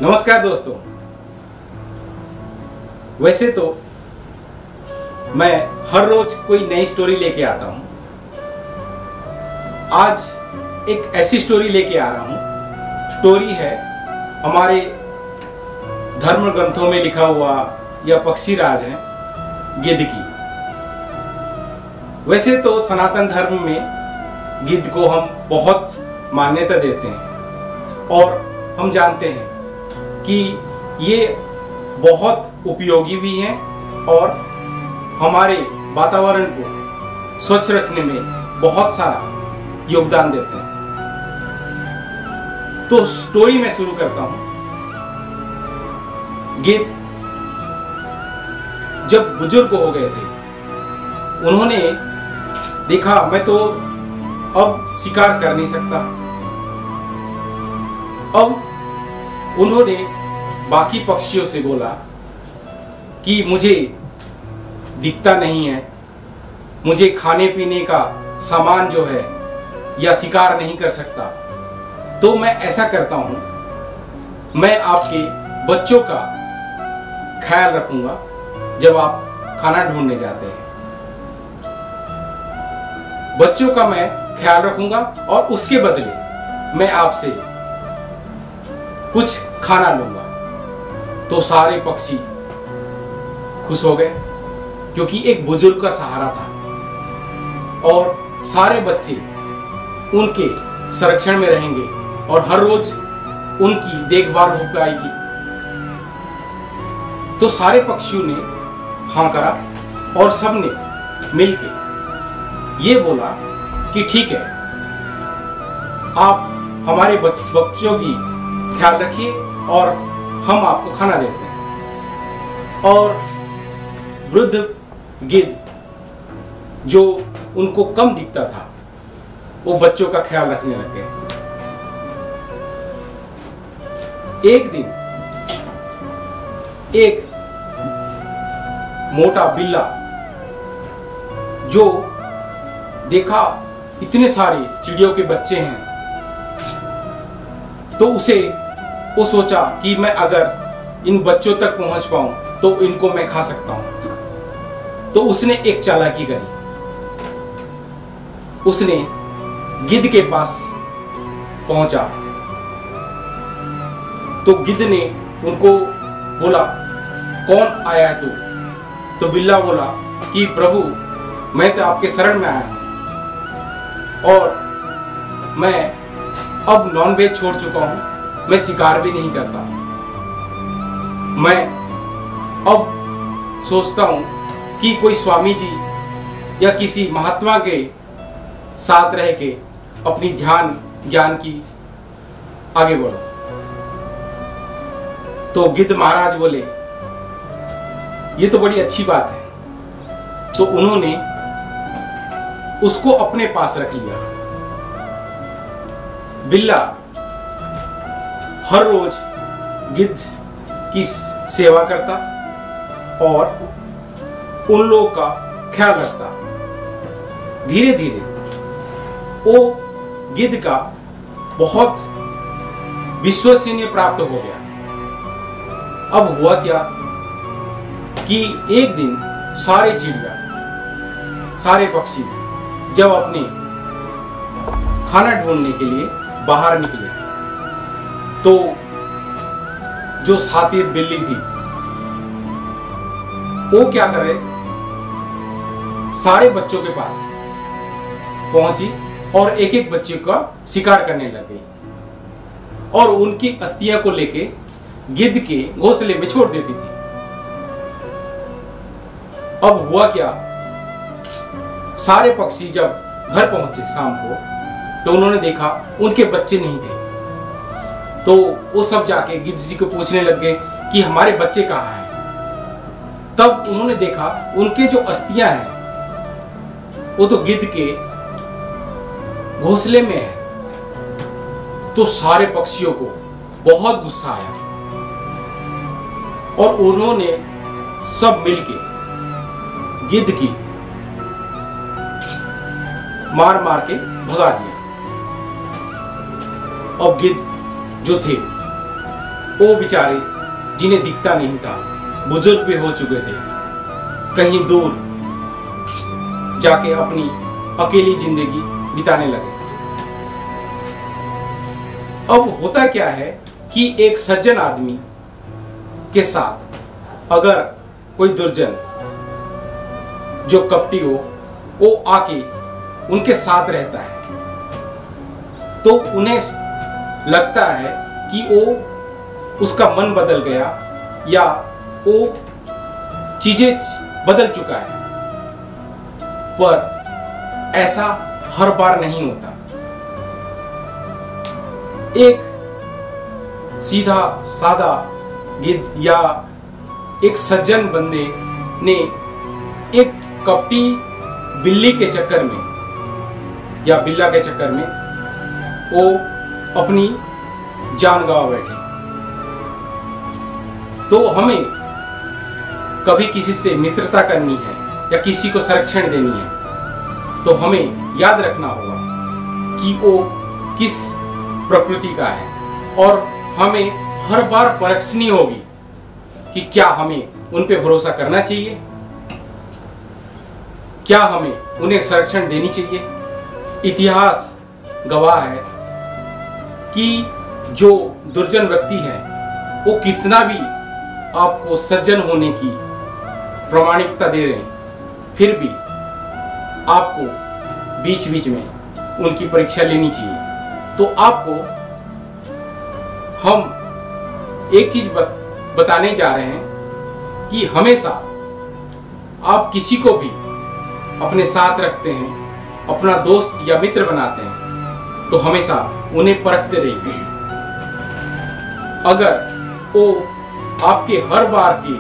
नमस्कार दोस्तों। वैसे तो मैं हर रोज कोई नई स्टोरी लेके आता हूं। आज एक ऐसी स्टोरी लेके आ रहा हूं। स्टोरी है हमारे धर्म ग्रंथों में लिखा हुआ यह पक्षी राज है गिद्ध की। वैसे तो सनातन धर्म में गिद्ध को हम बहुत मान्यता देते हैं और हम जानते हैं कि ये बहुत उपयोगी भी हैं और हमारे वातावरण को स्वच्छ रखने में बहुत सारा योगदान देते हैं। तो स्टोरी में शुरू करता हूं। गिद्ध जब बुजुर्ग हो गए थे, उन्होंने देखा मैं तो अब शिकार कर नहीं सकता। अब उन्होंने बाकी पक्षियों से बोला कि मुझे दिखता नहीं है, मुझे खाने पीने का सामान जो है या शिकार नहीं कर सकता, तो मैं ऐसा करता हूं, मैं आपके बच्चों का ख्याल रखूंगा जब आप खाना ढूंढने जाते हैं। बच्चों का मैं ख्याल रखूंगा और उसके बदले मैं आपसे कुछ खाना लूंगा। तो सारे पक्षी खुश हो गए क्योंकि एक बुजुर्ग का सहारा था और सारे बच्चे उनके संरक्षण में रहेंगे और हर रोज उनकी देखभाल हो पाएगी। तो सारे पक्षियों ने हाँ करा और सबने मिलके ये बोला कि ठीक है, आप हमारे बच्चों की ख्याल रखिए और हम आपको खाना देते हैं। और वृद्ध गिद्ध जो उनको कम दिखता था, वो बच्चों का ख्याल रखने लग गए। एक दिन एक मोटा बिल्ला जो देखा इतने सारे चिड़ियों के बच्चे हैं, तो वो सोचा कि मैं अगर इन बच्चों तक पहुंच पाऊं तो इनको मैं खा सकता हूं। तो उसने एक चालाकी करी। उसने गिद्ध के पास पहुंचा तो गिद्ध ने उनको बोला, कौन आया है तू? तो बिल्ला बोला कि प्रभु, मैं तो आपके शरण में आया हूं और मैं अब नॉनवेज छोड़ चुका हूं, मैं शिकार भी नहीं करता। मैं अब सोचता हूं कि कोई स्वामी जी या किसी महात्मा के साथ रह के अपनी ध्यान ज्ञान की आगे बढ़ो। तो गिद्ध महाराज बोले, ये तो बड़ी अच्छी बात है। तो उन्होंने उसको अपने पास रख लिया। बिल्ला हर रोज गिद्ध की सेवा करता और उन लोगों का ख्याल रखता। धीरे धीरे वो गिद्ध का बहुत विश्वसनीय प्राप्त हो गया। अब हुआ क्या कि एक दिन सारे चिड़िया, सारे पक्षी जब अपने खाना ढूंढने के लिए बाहर निकले, तो जो सातिर बिल्ली थी वो क्या करे, सारे बच्चों के पास पहुंची और एक एक बच्चे का शिकार करने लग गई और उनकी अस्थियां को लेके गिद्ध के घोंसले में छोड़ देती थी। अब हुआ क्या, सारे पक्षी जब घर पहुंचे शाम को, तो उन्होंने देखा उनके बच्चे नहीं थे। तो वो सब जाके गिद्ध जी को पूछने लग गए कि हमारे बच्चे कहाँ हैं। तब उन्होंने देखा उनके जो अस्थियां हैं वो तो गिद्ध के घोंसले में है। तो सारे पक्षियों को बहुत गुस्सा आया और उन्होंने सब मिलके गिद्ध की मार मार के भगा दिया। अब गिद्ध जो थे वो बेचारे जिन्हें दिखता नहीं था, बुजुर्ग भी हो चुके थे, कहीं दूर जाके अपनी अकेली जिंदगी बिताने लगे। अब होता क्या है कि एक सज्जन आदमी के साथ अगर कोई दुर्जन जो कपटी हो वो आके उनके साथ रहता है तो उन्हें लगता है कि वो उसका मन बदल गया या वो चीजें बदल चुका है, पर ऐसा हर बार नहीं होता। एक सीधा सादा गिद्ध या एक सज्जन बंदे ने एक कपटी बिल्ली के चक्कर में या बिल्ला के चक्कर में वो अपनी जान गंवा बैठे। तो हमें कभी किसी से मित्रता करनी है या किसी को संरक्षण देनी है तो हमें याद रखना होगा कि वो किस प्रकृति का है और हमें हर बार परखनी होगी कि क्या हमें उन पे भरोसा करना चाहिए, क्या हमें उन्हें संरक्षण देनी चाहिए। इतिहास गवाह है कि जो दुर्जन व्यक्ति है वो कितना भी आपको सज्जन होने की प्रामाणिकता दे रहे हैं, फिर भी आपको बीच बीच में उनकी परीक्षा लेनी चाहिए। तो आपको हम एक चीज बताने जा रहे हैं कि हमेशा आप किसी को भी अपने साथ रखते हैं, अपना दोस्त या मित्र बनाते हैं तो हमेशा उन्हें परखते रहिए। अगर वो आपके हर बार की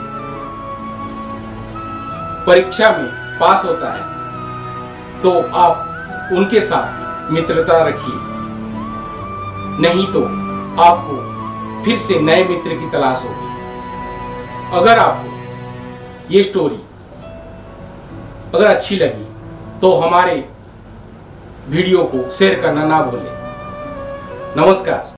परीक्षा में पास होता है तो आप उनके साथ मित्रता रखिए, नहीं तो आपको फिर से नए मित्र की तलाश होगी। अगर आपको ये स्टोरी अगर अच्छी लगी तो हमारे वीडियो को शेयर करना ना भूलें। नमस्कार।